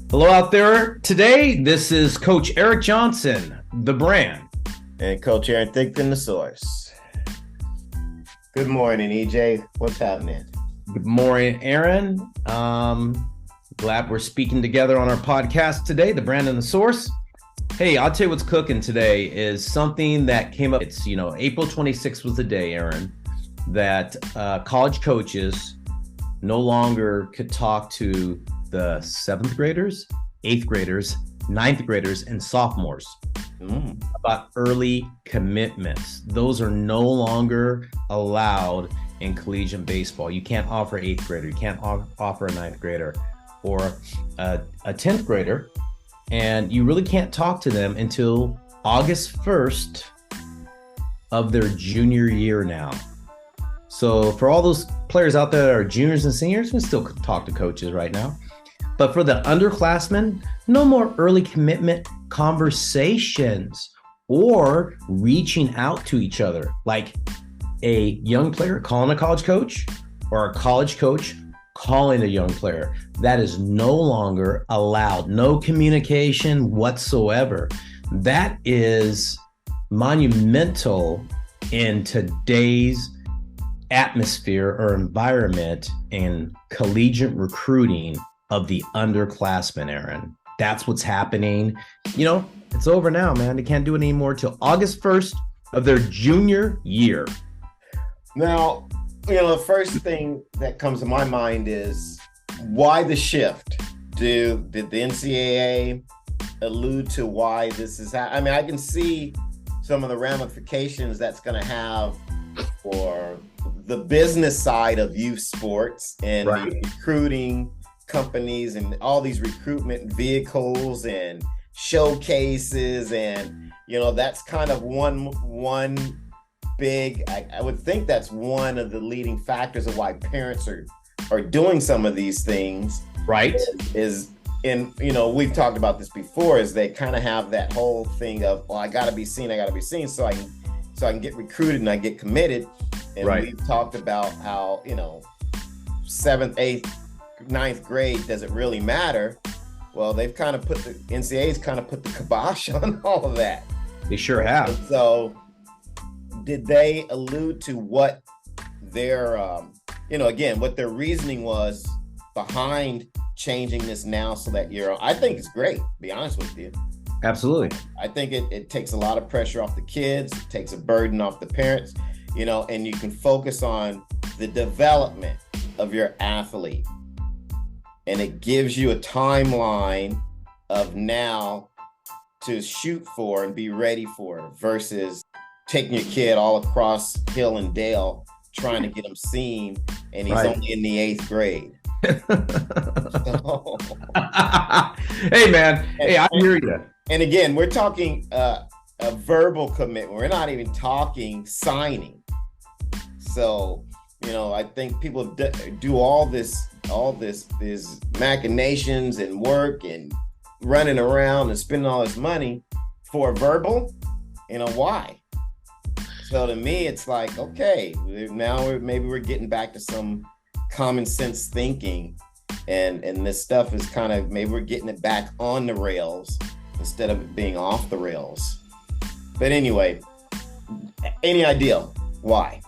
Hello out there. Today, this is Coach Eric Johnson, the brand. And Coach Aaron Thigpen, the source. Good morning, EJ. What's happening? Good morning, Aaron. Glad we're speaking together on our podcast today, the brand and the source. Hey, I'll tell you what's cooking today is something that came up. It's, April 26th was the day, Aaron, that college coaches no longer could talk to the 7th graders, 8th graders, 9th graders, and sophomores about early commitments. Those are no longer allowed in collegiate baseball. You can't offer 8th grader, you can't offer a 9th grader or a 10th grader, and you really can't talk to them until August 1st of their junior year now. So for all those players out there that are juniors and seniors, we still talk to coaches right now. But for the underclassmen, no more early commitment conversations or reaching out to each other, like a young player calling a college coach or a college coach calling a young player. That is no longer allowed. No communication whatsoever. That is monumental in today's atmosphere or environment in collegiate recruiting of the underclassmen, Aaron. That's what's happening. It's over now, man. They can't do it anymore till August 1st of their junior year. Now, the first thing that comes to my mind is why the shift? Did the NCAA allude to why this is happening? I can see some of the ramifications that's going to have for the business side of youth sports and Right. the recruiting companies and all these recruitment vehicles and showcases, and that's kind of one big, I would think that's one of the leading factors of why parents are doing some of these things, Right. And we've talked about this before, is they kind of have that whole thing of, well, I gotta be seen so I can get recruited and I get committed. And Right. we've talked about how 7th, 8th, 9th grade, does it really matter? Well, they've kind of put the NCAA's kind of put the kibosh on all of that. They sure have. And so did they allude to what their again, what their reasoning was behind changing this now so that I think it's great, to be honest with you. Absolutely. I think it takes a lot of pressure off the kids, it takes a burden off the parents, and you can focus on the development of your athlete. And it gives you a timeline of now to shoot for and be ready for, versus taking your kid all across hill and dale trying to get him seen, and he's Right. only in the 8th grade. Hey, man. Hey, I hear you. And again, we're talking a verbal commitment. We're not even talking signing. So, I think people do all these machinations and work and running around and spending all this money for verbal. Why? So to me, it's like, okay, now maybe we're getting back to some common sense thinking, and this stuff is kind of, maybe we're getting it back on the rails instead of it being off the rails. But anyway, any idea why?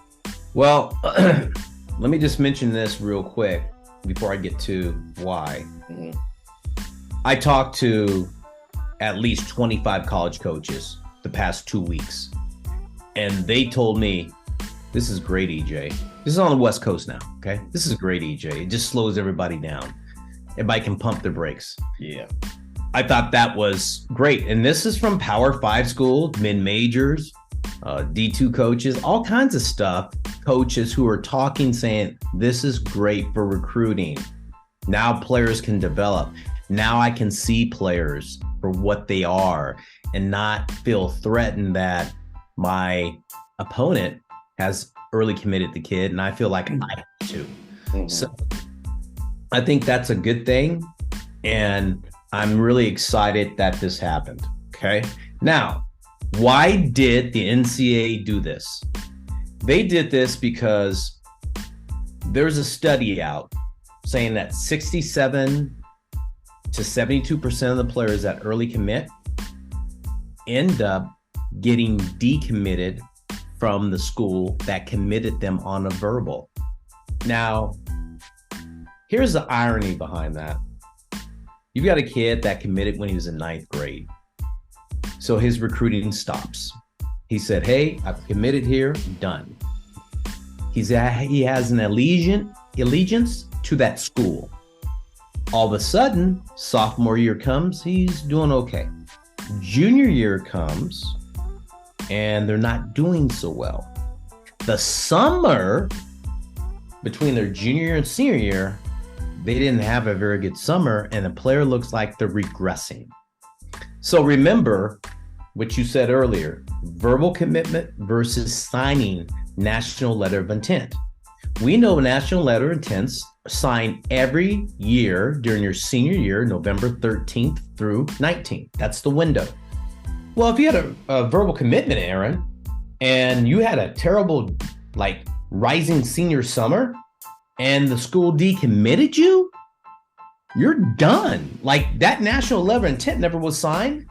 Well, let me just mention this real quick before I get to why. Mm-hmm. I talked to at least 25 college coaches the past 2 weeks, and they told me, this is great, EJ. This is on the West Coast now, okay? This is great, EJ. It just slows everybody down. Everybody can pump their brakes. Yeah. I thought that was great. And this is from Power 5 schools, mid-majors, D2 coaches, all kinds of stuff. Coaches who are talking, saying, this is great for recruiting. Now players can develop. Now I can see players for what they are and not feel threatened that my opponent has early committed the kid and I feel like I have to. Mm-hmm. So I think that's a good thing. And I'm really excited that this happened. Okay. Now, why did the NCAA do this? They did this because there's a study out saying that 67 to 72% of the players that early commit end up getting decommitted from the school that committed them on a verbal. Now, here's the irony behind that. You've got a kid that committed when he was in 9th grade. So his recruiting stops. He said, hey, I've committed here, done. He has an allegiance to that school. All of a sudden, sophomore year comes, he's doing okay. Junior year comes, and they're not doing so well. The summer between their junior year and senior year, they didn't have a very good summer, and the player looks like they're regressing. So remember what you said earlier, verbal commitment versus signing national letter of intent. We know national letter of intents signed every year during your senior year, November 13th through 19th. That's the window. Well, if you had a verbal commitment, Aaron, and you had a terrible, rising senior summer, and the school decommitted you, you're done. That national letter of intent never was signed,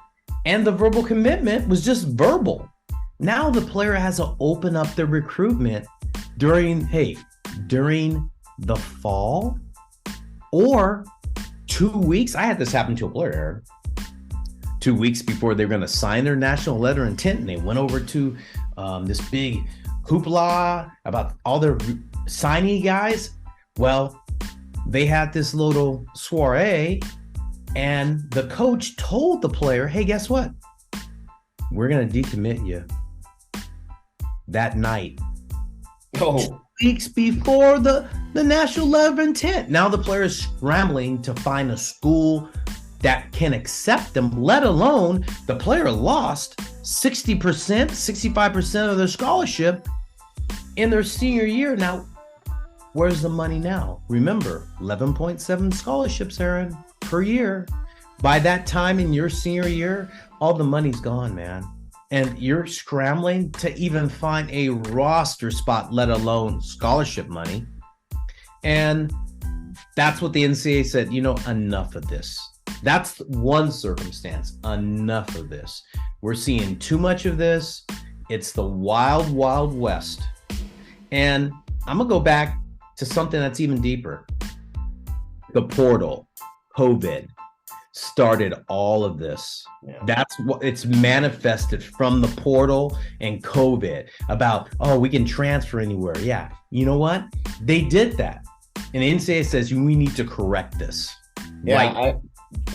and the verbal commitment was just verbal. Now the player has to open up their recruitment during the fall or 2 weeks. I had this happen to a player, Aaron. 2 weeks before they were going to sign their national letter of intent, and they went over to this big hoopla about all their signee guys. Well, they had this little soiree, and the coach told the player, hey, guess what? We're going to decommit you that night. Oh. 2 weeks before the national letter of intent. Now the player is scrambling to find a school that can accept them, let alone the player lost 60%, 65% of their scholarship in their senior year. Now, where's the money now? Remember, 11.7 scholarships, Aaron, per year. By that time in your senior year, all the money's gone, man. And you're scrambling to even find a roster spot, let alone scholarship money. And that's what the NCAA said, enough of this. That's one circumstance. Enough of this. We're seeing too much of this. It's the wild, wild west. And I'm going to go back to something that's even deeper. The portal, COVID, started all of this. Yeah. That's what it's manifested from the portal and COVID about, we can transfer anywhere. Yeah. You know what? They did that. And the NCAA says we need to correct this. Yeah.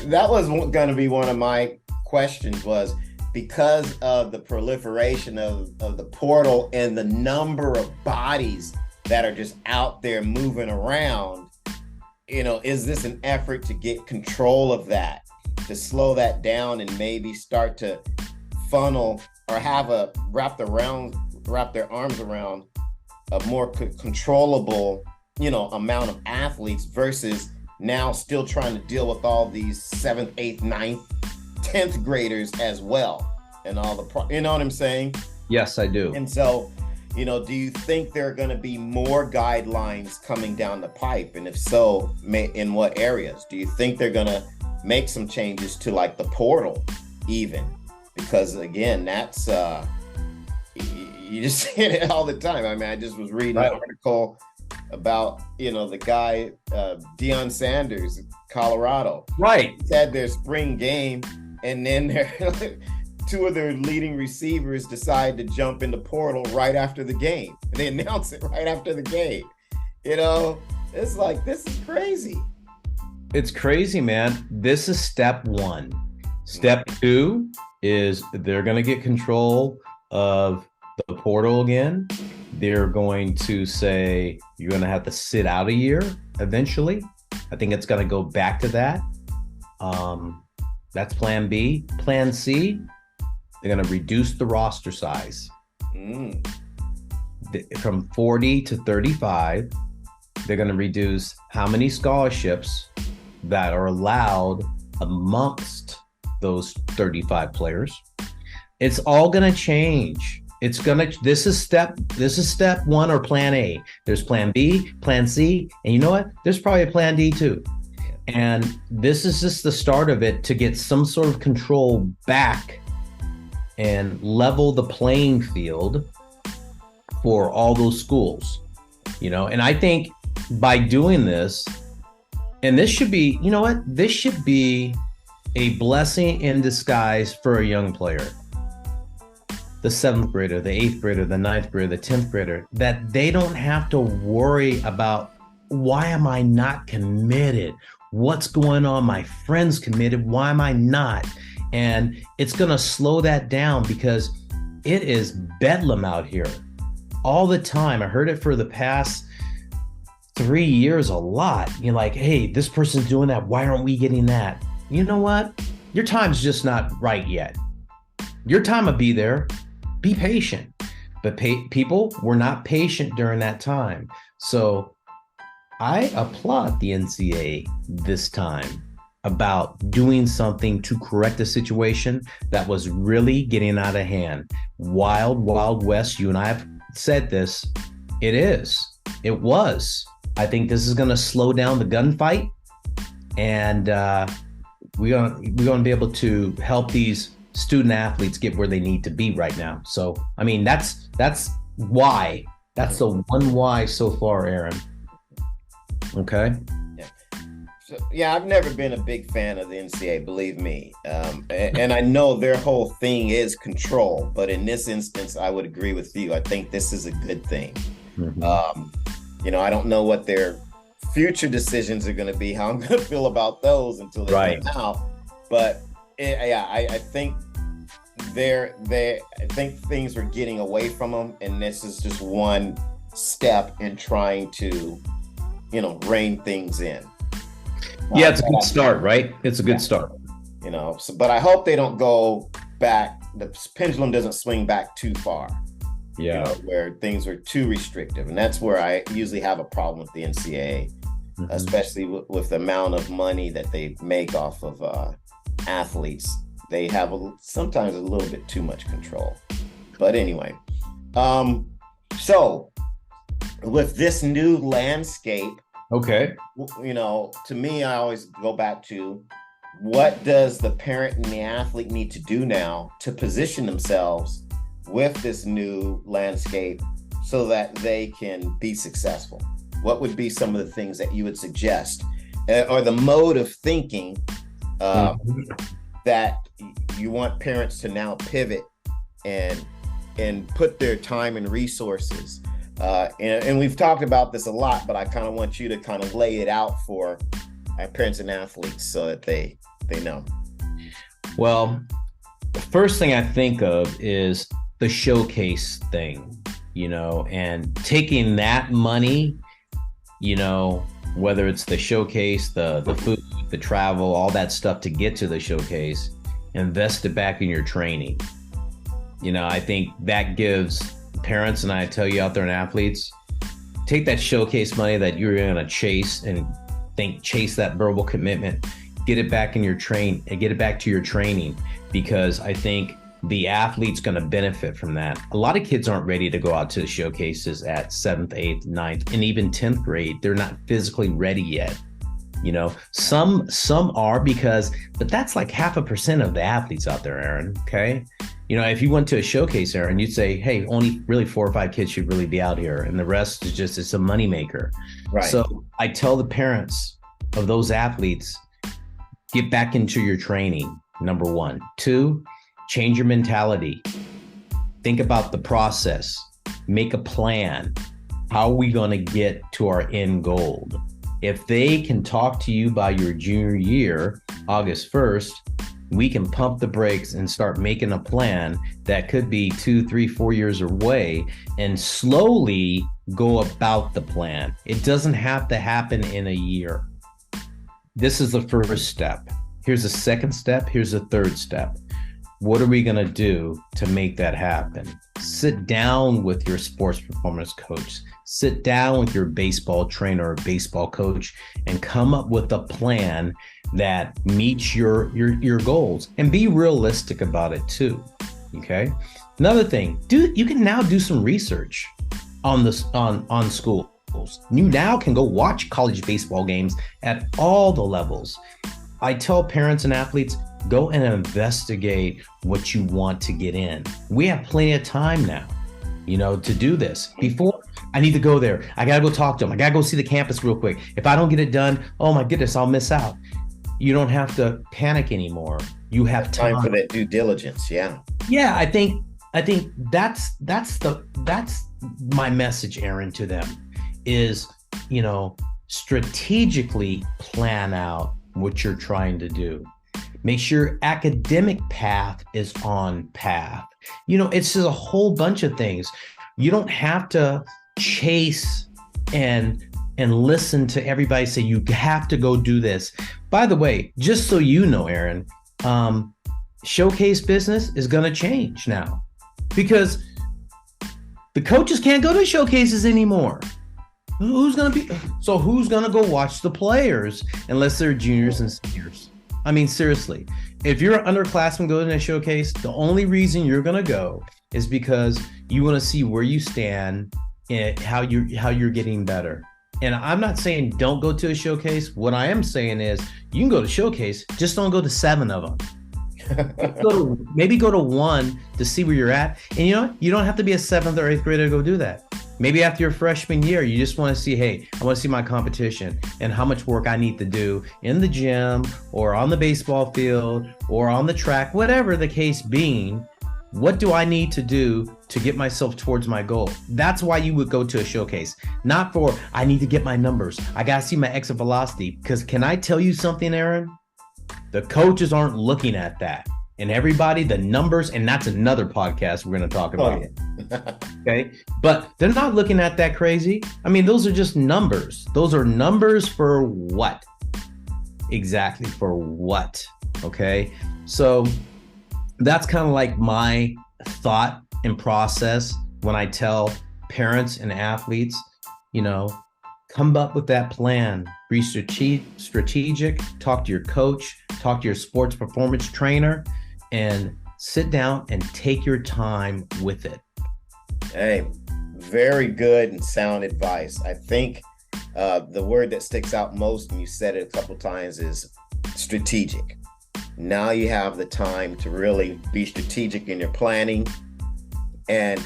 That was going to be one of my questions, was because of the proliferation of the portal and the number of bodies that are just out there moving around, is this an effort to get control of that, to slow that down and maybe start to funnel or wrap their arms around a more controllable, amount of athletes versus now still trying to deal with all these 7th, 8th, 9th, 10th graders as well. And all you know what I'm saying? Yes, I do. And so, do you think there are going to be more guidelines coming down the pipe? And if so, in what areas? Do you think they're going to make some changes to the portal even? Because again, that's, you just see it all the time. I mean, I just was reading an article about, the guy, Deion Sanders, Colorado. Right. He had their spring game, and then two of their leading receivers decide to jump in the portal right after the game. And they announce it right after the game. It's this is crazy. It's crazy, man. This is step one. Step two is they're going to get control of the portal again. They're going to say you're going to have to sit out a year eventually. I think it's going to go back to that. That's plan B. Plan C, they're going to reduce the roster size from 40 to 35. They're going to reduce how many scholarships that are allowed amongst those 35 players. It's all going to change. This is step one, or plan A. There's plan B, plan C, and you know what? There's probably a plan D too. And this is just the start of it to get some sort of control back and level the playing field for all those schools, and I think by doing this, and this should be, this should be a blessing in disguise for a young player. The 7th grader, the 8th grader, the 9th grader, the 10th grader, that they don't have to worry about, why am I not committed? What's going on? My friend's committed. Why am I not? And it's going to slow that down, because it is bedlam out here all the time. I heard it for the past 3 years a lot. You're like, hey, this person's doing that. Why aren't we getting that? You know what? Your time's just not right yet. Your time will be there. Be patient. But people were not patient during that time. So I applaud the NCAA this time about doing something to correct a situation that was really getting out of hand. Wild, Wild West. You and I have said this. It is. It was. I think this is going to slow down the gunfight, and we're going to be able to help these student athletes get where they need to be right now. So, I mean, that's why. That's the one why so far, Aaron. Okay. Yeah, I've never been a big fan of the NCAA, believe me. And I know their whole thing is control, but in this instance, I would agree with you. I think this is a good thing. Mm-hmm. I don't know what their future decisions are going to be, how I'm going to feel about those until they come out. But I think I think things are getting away from them, and this is just one step in trying to, rein things in. Yeah, it's a good start, right? It's a good start. But I hope they don't go back. The pendulum doesn't swing back too far. Yeah. Where things are too restrictive. And that's where I usually have a problem with the NCAA, mm-hmm. especially with the amount of money that they make off of athletes. They have sometimes a little bit too much control. But anyway, so with this new landscape, okay, to me, I always go back to, what does the parent and the athlete need to do now to position themselves with this new landscape so that they can be successful? What would be some of the things that you would suggest, or the mode of thinking that you want parents to now pivot and put their time and resources? And we've talked about this a lot, but I kind of want you to kind of lay it out for our parents and athletes so that they know. Well, the first thing I think of is the showcase thing, and taking that money, whether it's the showcase, the food, the travel, all that stuff to get to the showcase, invest it back in your training. I think that gives parents, and I tell you out there, and athletes, take that showcase money that you're going to chase that verbal commitment, get it back in your get it back to your training, because I think the athlete's going to benefit from that. A lot of kids aren't ready to go out to the showcases at 7th, 8th, 9th, and even 10th grade. They're not physically ready yet. Some are, but that's like 0.5% of the athletes out there, Aaron. Okay. If you went to a showcase, Aaron, you'd say, hey, only really 4 or 5 kids should really be out here, and the rest is just, it's a moneymaker. Right. So I tell the parents of those athletes, get back into your training, number 1. 2, change your mentality. Think about the process. Make a plan. How are we going to get to our end goal? If they can talk to you by your junior year, August 1st, we can pump the brakes and start making a plan that could be 2, 3, 4 years away, and slowly go about the plan. It doesn't have to happen in a year. This is the first step. Here's the second step. Here's the third step. What are we going to do to make that happen? Sit down with your sports performance coach. Sit down with your baseball trainer or baseball coach and come up with a plan that meets your goals, and be realistic about it too. Okay. Another thing, you can now do some research on this, on schools. levels. You now can go watch college baseball games at all the levels. I tell parents and athletes, go and investigate what you want to get in. We have plenty of time now, to do this. Before, I need to go there. I got to go talk to them. I got to go see the campus real quick. If I don't get it done, oh my goodness, I'll miss out. You don't have to panic anymore. You have time for that due diligence. Yeah. Yeah. I think that's my message, Aaron, to them is, strategically plan out what you're trying to do. Make sure your academic path is on path. It's just a whole bunch of things. You don't have to chase and listen to everybody say you have to go do this. By the way, just so you know, Aaron, showcase business is going to change now because the coaches can't go to showcases anymore. Who's going to go watch the players unless they're juniors and seniors? I mean, seriously, if you're an underclassman going to a showcase, the only reason you're going to go is because you want to see where you stand and how you're getting better. And I'm not saying don't go to a showcase. What I am saying is you can go to showcase, just don't go to 7 of them. Maybe go to 1 to see where you're at. And you don't have to be a 7th or 8th grader to go do that. Maybe after your freshman year, you just want to see, hey, I want to see my competition and how much work I need to do in the gym or on the baseball field or on the track, whatever the case being. What do I need to do to get myself towards my goal? That's why you would go to a showcase, not for, I need to get my numbers. I got to see my exit velocity. Because can I tell you something, Aaron? The coaches aren't looking at that. And everybody, the numbers, and that's another podcast we're going to talk about. Okay. But they're not looking at that crazy. I mean, those are just numbers. Those are numbers for what? Exactly. For what? Okay. So that's kind of like my thought and process when I tell parents and athletes, come up with that plan, be strategic, talk to your coach, talk to your sports performance trainer, and sit down and take your time with it. Hey, very good and sound advice. I think the word that sticks out most, and you said it a couple times, is strategic. Now you have the time to really be strategic in your planning, and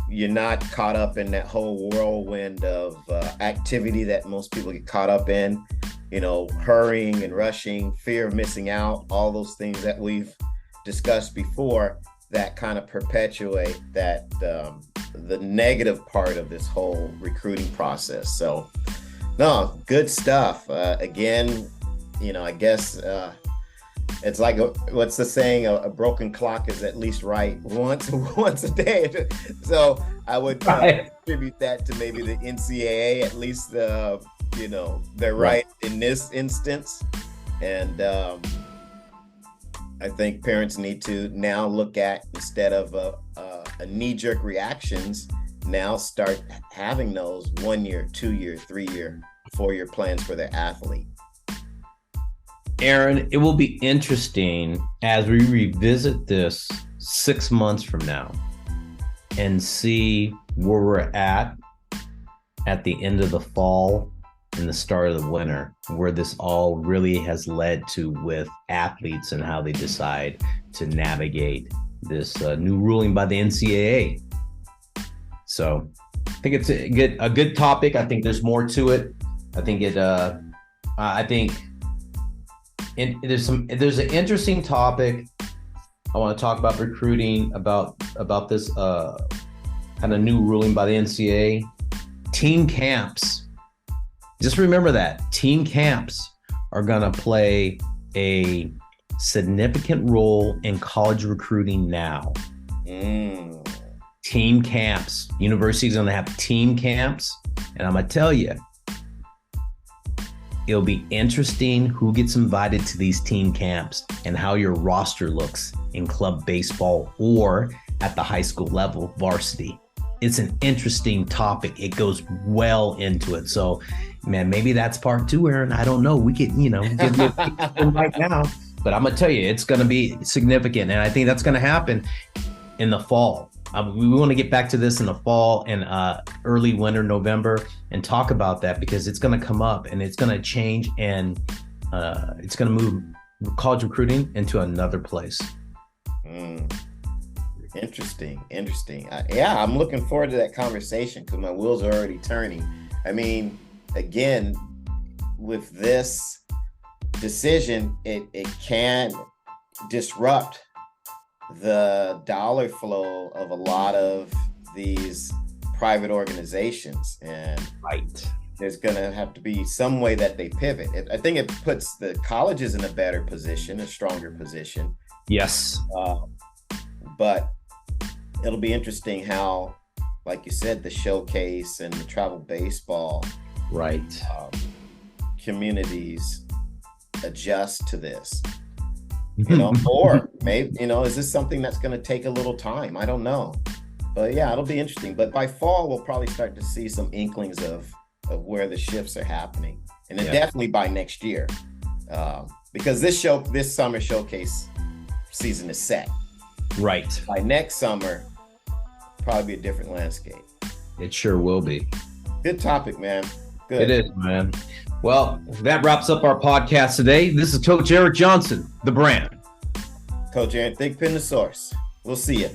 you're not caught up in that whole whirlwind of activity that most people get caught up in, hurrying and rushing, fear of missing out, all those things that we've discussed before that kind of perpetuate that the negative part of this whole recruiting process. So, no, good stuff. Again, I guess it's like what's the saying? A broken clock is at least right once a day. So I would attribute that to maybe the NCAA, at least. They're right in this instance, and I think parents need to now look at, instead of a knee-jerk reactions, now start having those 1 year, 2 year, 3 year, 4 year plans for their athlete. Aaron, it will be interesting as we revisit this 6 months from now and see where we're at the end of the fall and the start of the winter, where this all really has led to with athletes and how they decide to navigate this new ruling by the NCAA. So I think it's a good topic. I think there's more to it. I think there's an interesting topic. I want to talk about recruiting, about this kind of new ruling by the NCAA. Team camps. Just remember that team camps are going to play a significant role in college recruiting now. Team camps. Universities are going to have team camps. And I'm going to tell you, it'll be interesting who gets invited to these team camps and how your roster looks in club baseball or at the high school level, varsity. It's an interesting topic. It goes well into it. So, man, maybe that's part 2, Aaron. I don't know. We could, give you a right now. But I'm going to tell you, it's going to be significant. And I think that's going to happen in the fall. We want to get back to this in the fall and early winter, November, and talk about that because it's going to come up and it's going to change and it's going to move college recruiting into another place. Interesting. Yeah, I'm looking forward to that conversation because my wheels are already turning. I mean, again, with this decision, it can disrupt the dollar flow of a lot of these private organizations, and Right. there's going to have to be some way that they pivot. I think it puts the colleges in a better position, a stronger position. Yes. But it'll be interesting how, like you said, the showcase and the travel baseball Right. communities adjust to this. Or maybe, is this something that's going to take a little time? I don't know. But yeah, it'll be interesting. But by fall, we'll probably start to see some inklings of where the shifts are happening. And then definitely by next year. Because this summer showcase season is set. Right. By next summer, probably be a different landscape. It sure will be. Good topic, man. Good. It is, man. Well, that wraps up our podcast today. This is Coach Eric Johnson, the brand. Coach Aaron, Thick Pin the Source. We'll see you.